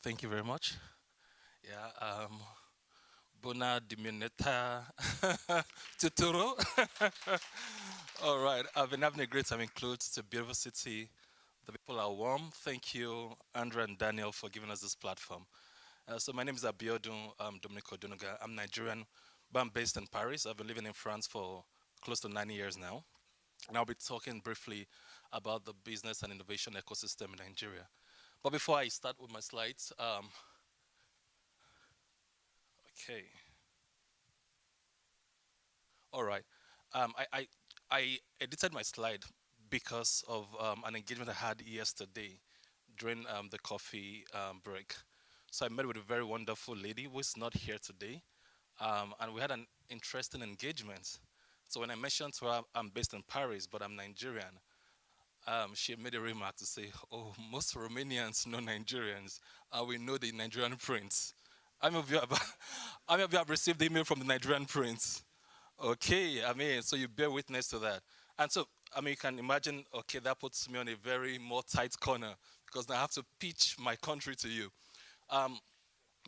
Thank you very much. Yeah, Bona Dimineta Tuturo. All right, I've been having a great time in Cluj. It's a beautiful city. The people are warm. Thank you, Andrea and Daniel, for giving us this platform. So my name is Abiodun. I'm Dominic Odunuga. I'm Nigerian, but I'm based in Paris. I've been living in France for close to 9 years now. And I'll be talking briefly about the business and innovation ecosystem in Nigeria. But before I start with my slides, okay. All right. I edited my slide because of an engagement I had yesterday during the coffee break. So I met with a very wonderful lady who is not here today, and we had an interesting engagement. So when I mentioned to her I'm based in Paris, but I'm Nigerian, she made a remark to say, "Oh, most Romanians know Nigerians, and we know the Nigerian prince." How many of you have, how many of you have received the email from the Nigerian prince? Okay, I mean, so you bear witness to that. And so, I mean, you can imagine, okay, that puts me on a very more tight corner because now I have to pitch my country to you. Um,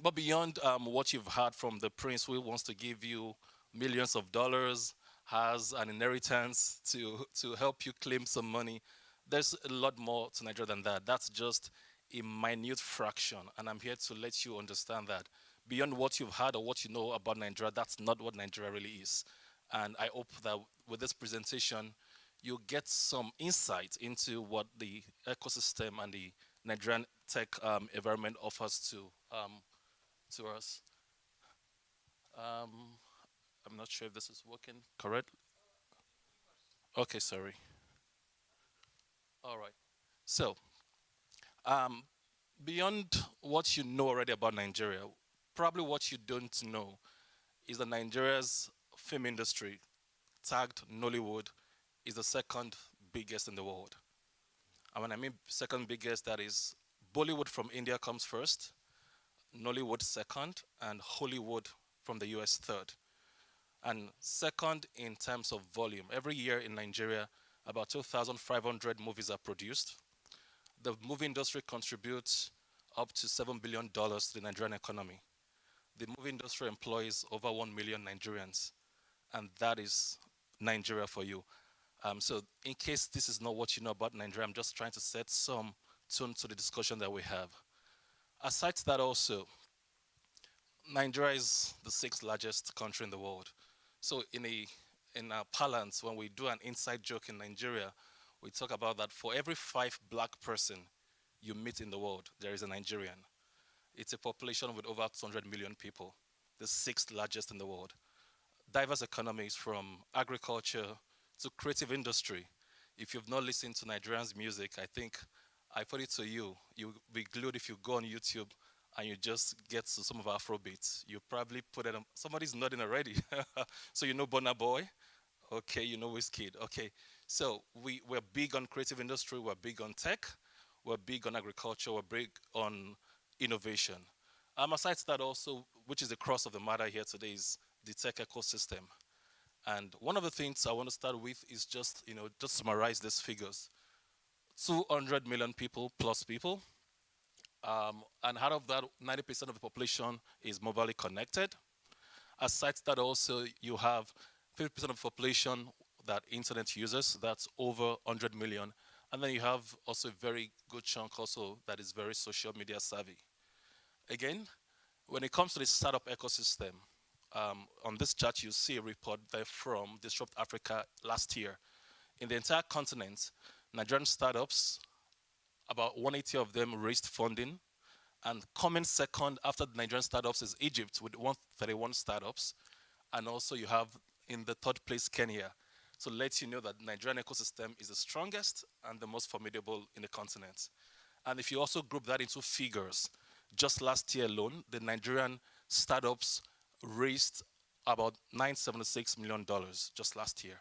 but beyond what you've heard from the prince who wants to give you millions of dollars, has an inheritance to help you claim some money, there's a lot more to Nigeria than that. That's just a minute fraction. And I'm here to let you understand that beyond what you've heard or what you know about Nigeria, that's not what Nigeria really is. And I hope that with this presentation, you'll get some insight into what the ecosystem and the Nigerian tech environment offers to us. Um, I'm not sure if this is working correct. Okay, sorry. All right. So, um, beyond what you know already about Nigeria, probably what you don't know is that Nigeria's film industry, tagged Nollywood, is the second biggest in the world. And when I mean second biggest, that is Bollywood from India comes first, Nollywood second, and Hollywood from the US third. And second in terms of volume. Every year in Nigeria, about 2,500 movies are produced. The movie industry contributes up to $7 billion to the Nigerian economy. The movie industry employs over 1 million Nigerians, and that is Nigeria for you. So in case this is not what you know about Nigeria, I'm just trying to set some tone to the discussion that we have. Aside that also, Nigeria is the sixth largest country in the world. So in our parlance, when we do an inside joke in Nigeria, we talk about that for every 5 black person you meet in the world, there is a Nigerian. It's a population with over 200 million people, the sixth largest in the world. Diverse economies from agriculture to creative industry. If you've not listened to Nigerians' music, I think I put it to you. You'll be glued if you go on YouTube and you just get to some of our Afro beats. You probably put it on, somebody's nodding already. So you know Burna Boy? Okay, you know Wizkid. Okay, so we're big on creative industry, we're big on tech, we're big on agriculture, we're big on innovation. Aside that also, which is the cross of the matter here today, is the tech ecosystem. And one of the things I want to start with is just summarize these figures. 200 million people plus people. And out of that, 90% of the population is mobilely connected. Aside that also, you have 50% of the population that internet users, that's over 100 million. And then you have also a very good chunk also that is very social media savvy. Again, when it comes to the startup ecosystem, on this chart you see a report there from Disrupt Africa last year. In the entire continent, Nigerian startups, about 180 of them raised funding, and coming second after the Nigerian startups is Egypt with 131 startups, and also you have in the third place Kenya. So let you know that the Nigerian ecosystem is the strongest and the most formidable in the continent. And if you also group that into figures, just last year alone, the Nigerian startups raised about $976 million just last year.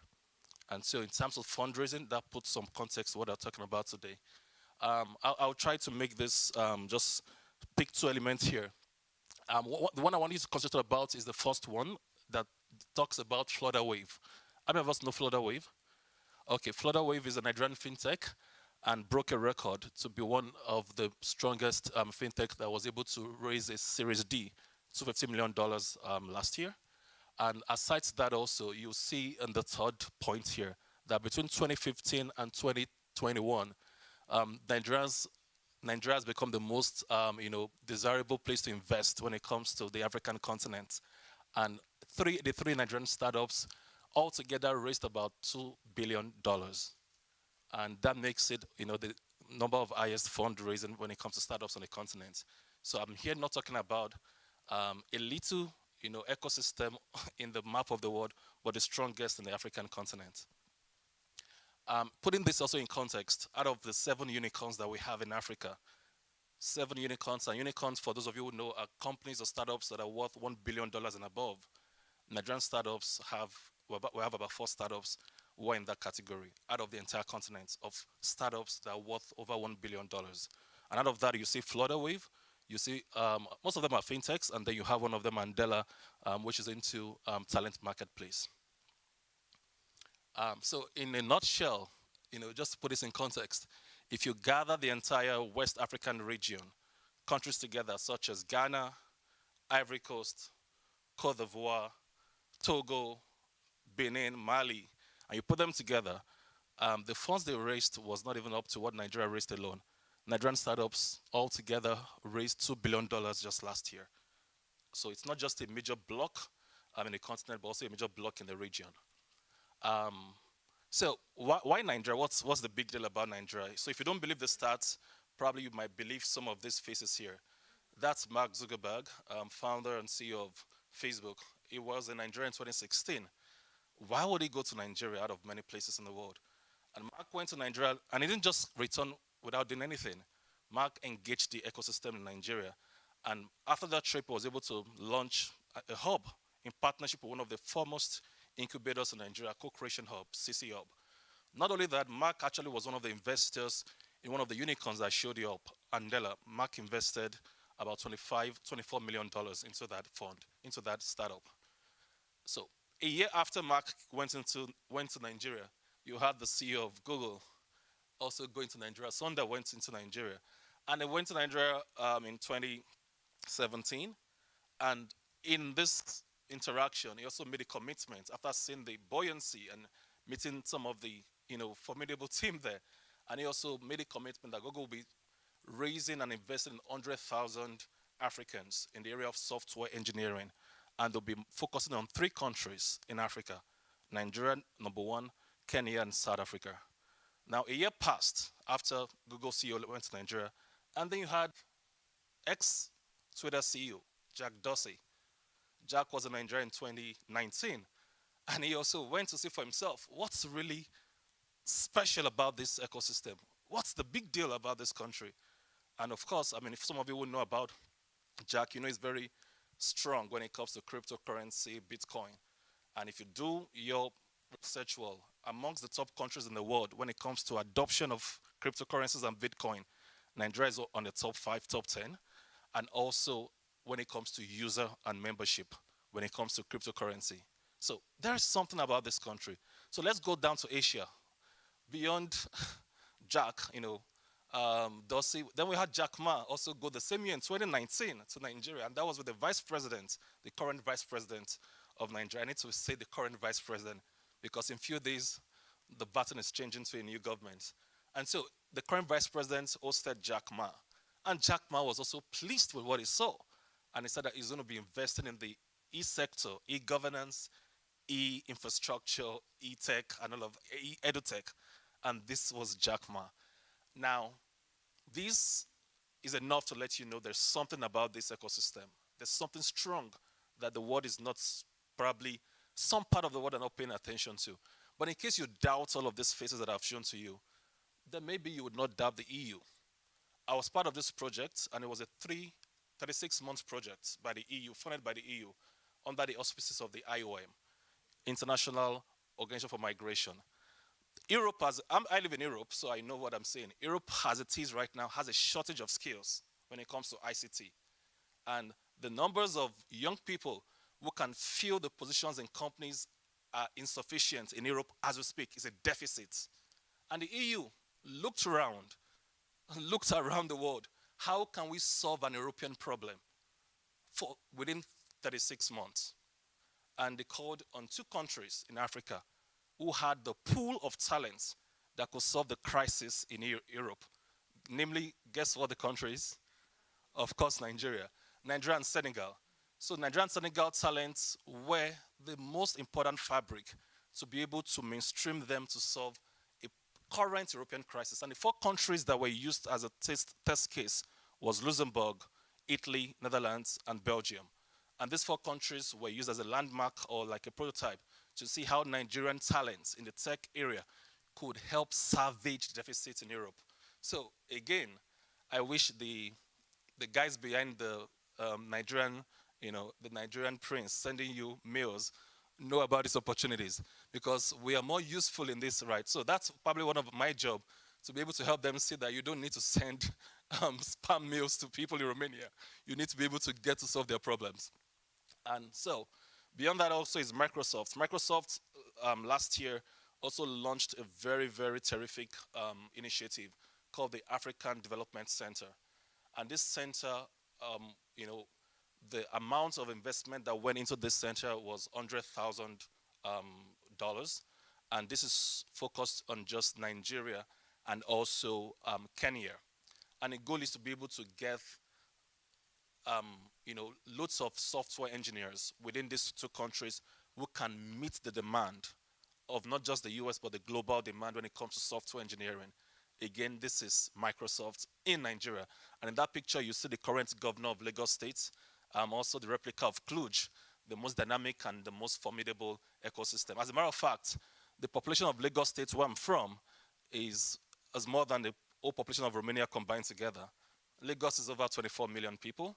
And so in terms of fundraising, that puts some context to what I'm talking about today. I'll try to make this just pick two elements here. The one I want you to concentrate about is the first one that talks about Florida Wave. How many of us know Florida Wave? Okay, Florida Wave is a Nigerian fintech, and broke a record to be one of the strongest fintech that was able to raise a Series D, $250 million last year. And aside that also, you see in the third point here that between 2015 and 2021, Nigeria has become the most desirable place to invest when it comes to the African continent. And the three Nigerian startups altogether raised about $2 billion, and that makes it the number of highest fundraising when it comes to startups on the continent. So I'm here not talking about a little ecosystem in the map of the world, but the strongest in the African continent. Putting this also in context, out of the 7 unicorns that we have in Africa, 7 unicorns, and unicorns, for those of you who know, are companies or startups that are worth $1 billion and above. Nigerian startups we have about 4 startups who are in that category out of the entire continent of startups that are worth over $1 billion. And out of that, you see Flutterwave, you see most of them are fintechs, and then you have one of them, Mandela, which is into talent marketplace. So in a nutshell, just to put this in context, if you gather the entire West African region, countries together such as Ghana, Ivory Coast, Cote d'Ivoire, Togo, Benin, Mali, and you put them together, the funds they raised was not even up to what Nigeria raised alone. Nigerian startups altogether raised $2 billion just last year. So it's not just a major block in the continent, but also a major block in the region. So why Nigeria? What's the big deal about Nigeria? So if you don't believe the stats, probably you might believe some of these faces here. That's Mark Zuckerberg, founder and CEO of Facebook. He was in Nigeria in 2016. Why would he go to Nigeria out of many places in the world? And Mark went to Nigeria, and he didn't just return without doing anything. Mark engaged the ecosystem in Nigeria. And after that trip, he was able to launch a hub in partnership with one of the foremost incubators in Nigeria, Co-Creation Hub, CC Hub. Not only that, Mark actually was one of the investors in one of the unicorns I showed you up, Andela. Mark invested about $24 million into that fund, into that startup. So a year after Mark went to Nigeria, you had the CEO of Google also going to Nigeria. Sundar went into Nigeria. And they went to Nigeria in 2017. And in this interaction, he also made a commitment after seeing the buoyancy and meeting some of the formidable team there. And he also made a commitment that Google will be raising and investing in 100,000 Africans in the area of software engineering. And they'll be focusing on 3 countries in Africa: Nigeria, number 1, Kenya, and South Africa. Now, a year passed after Google CEO went to Nigeria, and then you had ex-Twitter CEO, Jack Dorsey. Jack was in Nigeria in 2019, and he also went to see for himself what's really special about this ecosystem. What's the big deal about this country? And of course, if some of you will know about Jack, he's very strong when it comes to cryptocurrency, Bitcoin. And if you do your research well, amongst the top countries in the world when it comes to adoption of cryptocurrencies and Bitcoin, Nigeria is on the top 5, top 10. And also when it comes to user and membership, when it comes to cryptocurrency. So there's something about this country. So let's go down to Asia. Beyond Jack, Dorsey. Then we had Jack Ma also go the same year in 2019 to Nigeria, and that was with the vice president, the current vice president of Nigeria. I need to say the current vice president because in a few days, the baton is changing to a new government. And so the current vice president hosted Jack Ma. And Jack Ma was also pleased with what he saw. And he said that he's going to be investing in the e-sector, e-governance, e-infrastructure, e-tech, and all of e-edutech. And this was Jack Ma. Now, this is enough to let you know there's something about this ecosystem. There's something strong that the world is not, probably some part of the world are not paying attention to. But in case you doubt all of these faces that I've shown to you, then maybe you would not doubt the EU. I was part of this project, and it was a 36-month project by the EU, funded by the EU, under the auspices of the IOM, International Organization for Migration. Europe I live in Europe, so I know what I'm saying. Europe, as it is right now, has a shortage of skills when it comes to ICT. And the numbers of young people who can fill the positions in companies are insufficient in Europe as we speak. It's a deficit. And the EU looked around, looked around the world. How can we solve an European problem for within 36 months? And they called on two countries in Africa who had the pool of talents that could solve the crisis in Europe. Namely, guess what the countries? Of course, Nigeria. Nigeria and Senegal. So Nigeria and Senegal talents were the most important fabric to be able to mainstream them to solve a current European crisis. And the four countries that were used as a test case was Luxembourg, Italy, Netherlands, and Belgium. And these four countries were used as a landmark or like a prototype to see how Nigerian talents in the tech area could help salvage the deficit in Europe. So again, I wish the guys behind the Nigerian, the Nigerian prince sending you mails know about these opportunities because we are more useful in this, right? So that's probably one of my job to be able to help them see that you don't need to send spam mails to people in Romania. You need to be able to get to solve their problems. And so, beyond that, also is Microsoft. Microsoft last year also launched a very, very terrific initiative called the African Development Center. And this center, you know, the amount of investment that went into this center was $100,000, and this is focused on just Nigeria and also Kenya. And the goal is to be able to get um, loads of software engineers within these two countries who can meet the demand of not just the US but the global demand when it comes to software engineering. Again, this is Microsoft in Nigeria. And in that picture, you see the current governor of Lagos State, also the replica of Cluj, the most dynamic and the most formidable ecosystem. As a matter of fact, the population of Lagos State, where I'm from, is more than the whole population of Romania combined together. Lagos is over 24 million people.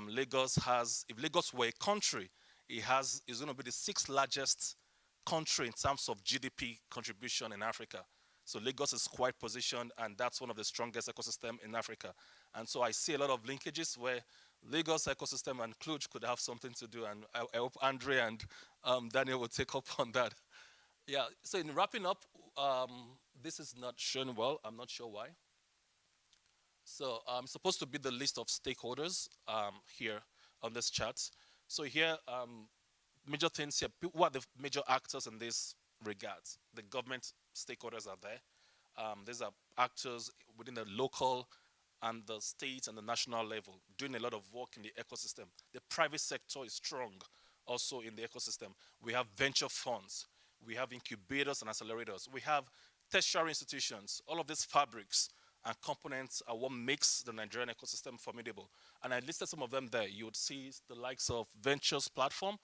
Lagos has, if Lagos were a country, is going to be the sixth largest country in terms of GDP contribution in Africa. So Lagos is quite positioned, and that's one of the strongest ecosystem in Africa. And so I see a lot of linkages where Lagos ecosystem and Cluj could have something to do, and I hope Andre and Daniel will take up on that. Yeah, so in wrapping up, this is not shown well. I'm not sure why. So I'm supposed to be the list of stakeholders here on this chart. So here, major things here. Who are the major actors in this regards? The government stakeholders are there. These are actors within the local and the state and the national level doing a lot of work in the ecosystem. The private sector is strong also in the ecosystem. We have venture funds. We have incubators and accelerators. We have tertiary institutions. All of these fabrics and components are what makes the Nigerian ecosystem formidable. And I listed some of them there. You would see the likes of Ventures Platform.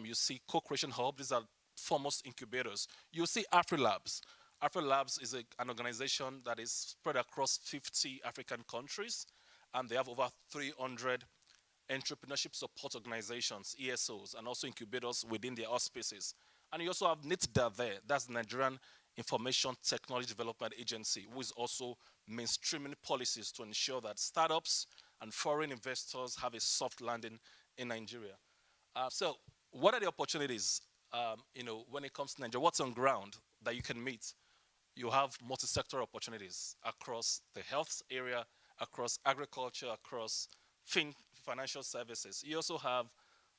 You see Co-Creation Hub. These are foremost incubators. You see AfriLabs. AfriLabs is an organization that is spread across 50 African countries, and they have over 300 entrepreneurship support organizations, ESOs, and also incubators within their auspices. And you also have NITDA there. That's the Nigerian Information Technology Development Agency, who is also mainstreaming policies to ensure that startups and foreign investors have a soft landing in Nigeria. So what are the opportunities, when it comes to Nigeria? What's on ground that you can meet? You have multi-sector opportunities across the health area, across agriculture, across financial services. You also have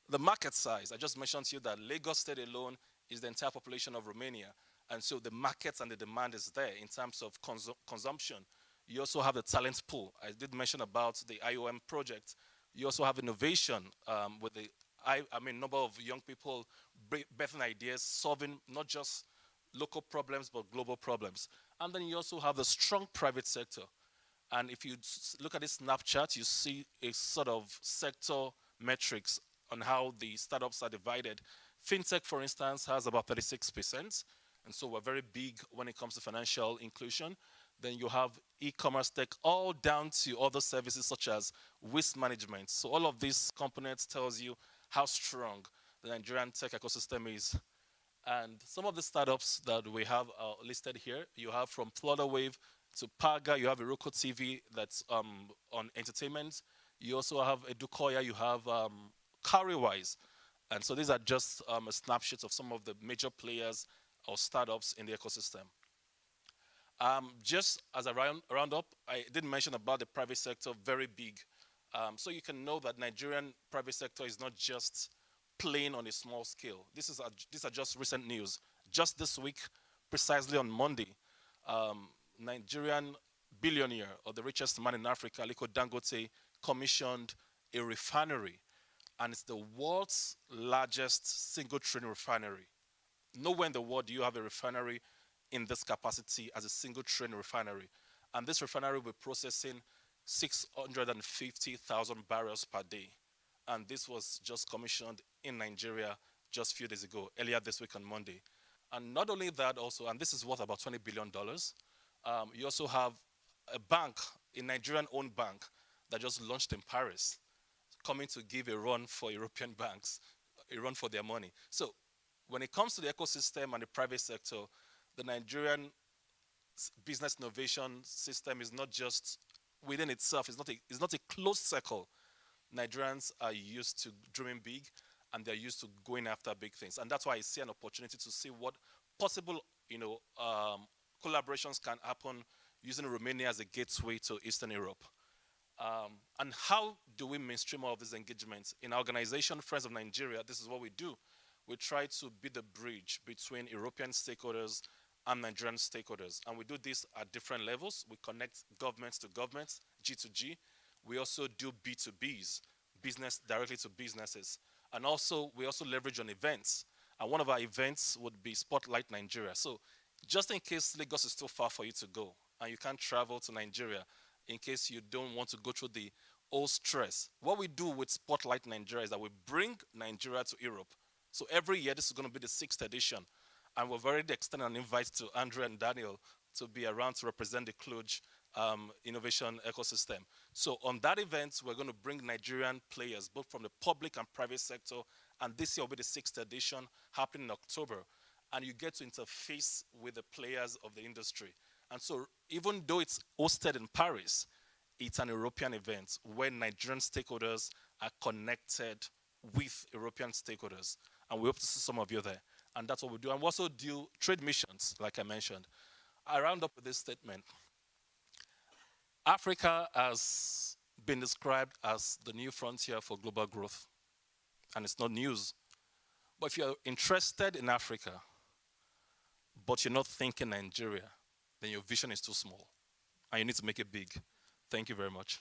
the market size. I just mentioned to you that Lagos State alone is the entire population of Romania. And so the markets and the demand is there in terms of consumption. You also have the talent pool. I did mention about the IOM project. You also have innovation with the number of young people birthing ideas, solving not just local problems but global problems. And then you also have the strong private sector. And if you look at this snapshot, you see a sort of sector metrics on how the startups are divided. FinTech, for instance, has about 36%. And so we're very big when it comes to financial inclusion. Then you have e-commerce tech, all down to other services such as waste management. So all of these components tells you how strong the Nigerian tech ecosystem is. And some of the startups that we have listed here, you have from Florida Wave to Paga, you have Iroko TV that's on entertainment. You also have Edukoya, you have Carrywise. And so these are just a snapshot of some of the major players or startups in the ecosystem. Just as a round up, I did mention about the private sector, very big. So you can know that Nigerian private sector is not just playing on a small scale. These are just recent news. Just this week, precisely on Monday, Nigerian billionaire or the richest man in Africa, Aliko Dangote, commissioned a refinery, and it's the world's largest single train refinery. Nowhere in the world do you have a refinery in this capacity as a single train refinery. And this refinery will be processing 650,000 barrels per day. And this was just commissioned in Nigeria just a few days ago, earlier this week on Monday. And not only that, also, and this is worth about $20 billion, you also have a bank, a Nigerian owned bank, that just launched in Paris, coming to give a run for European banks, a run for their money. So when it comes to the ecosystem and the private sector, the Nigerian business innovation system is not just within itself, it's not a closed circle. Nigerians are used to dreaming big and they're used to going after big things. And that's why I see an opportunity to see what possible, collaborations can happen using Romania as a gateway to Eastern Europe. And how do we mainstream all of these engagements? In our organization, Friends of Nigeria, this is what we do. We try to be the bridge between European stakeholders and Nigerian stakeholders. And we do this at different levels. We connect governments to governments, G to G. We also do B2Bs, business directly to businesses. And also, we also leverage on events. And one of our events would be Spotlight Nigeria. So just in case Lagos is too far for you to go and you can't travel to Nigeria, in case you don't want to go through the old stress, what we do with Spotlight Nigeria is that we bring Nigeria to Europe. So every year, this is going to be the sixth edition. And we've already extended an invite to Andrea and Daniel to be around to represent the Kluge innovation ecosystem. So on that event, we're going to bring Nigerian players, both from the public and private sector. And this year will be the sixth edition, happening in October. And you get to interface with the players of the industry. And so even though it's hosted in Paris, it's an European event where Nigerian stakeholders are connected with European stakeholders. And we hope to see some of you there. And that's what we do. And we also do trade missions, like I mentioned. I round up with this statement. Africa has been described as the new frontier for global growth. And it's not news. But if you're interested in Africa, but you're not thinking Nigeria, then your vision is too small. And you need to make it big. Thank you very much.